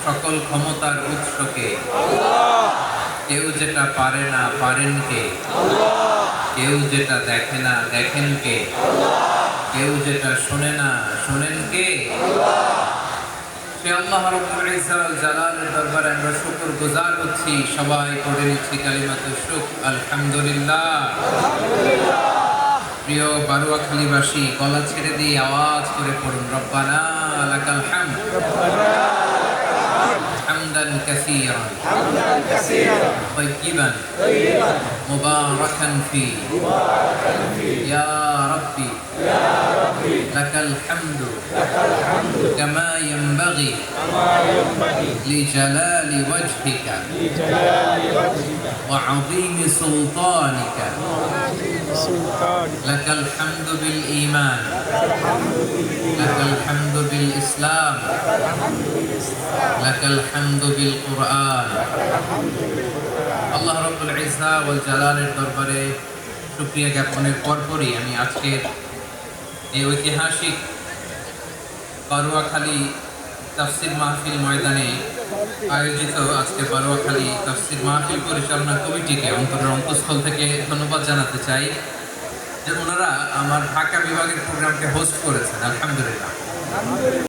সকল ক্ষমতার উৎসকে কেউ যেটা পারে না পারেন কে, কেউ যেটা দেখে না দেখেন কে, কেউ যেটা শোনে না শোনেন কে? সে আল্লাহ রাব্বুল ইজ্জত ওয়াল জালালের দরবারে আমরা শুকরগুজার হচ্ছি। সবাই পড়ে নিচ্ছি কালিমাতুশ শুকর, আলহামদুলিল্লাহ। প্রিয় বারুয়াখালীবাসী, গলা ছেড়ে দিয়ে আওয়াজ করে পড়ুন, রব্বানা লাকাল হামদ হামদান কাসীরান তাইয়িবান মুবারাকান ফি ইয়া রাব্বি লাকাল হামদু কামা ইয়ানবাগি লিজালালি ওয়াজহিকা ওয়া আযীমি সুলতানিকা। لك الحمد بالإيمان لك الحمد بالإسلام لك الحمد بالقرآن। আল্লাহ রাব্বুল ইজ্জত ওয়াল জালালের দরবারে শুকরিয়া জ্ঞাপনের পরপরই আমি আজকের এই ঐতিহাসিক বারুয়াখালী তাফসীর মাহফিল ময়দানে আয়োজিত আজকে বারুয়াখালী তাফসীর মাহফিল পরিচালনা কমিটিকে অন্তরের অন্তঃস্থল থেকে ধন্যবাদ জানাতে চাই যে ওনারা আমার ঢাকা বিভাগের প্রোগ্রামকে হোস্ট করেছেন। আলহামদুলিল্লাহ।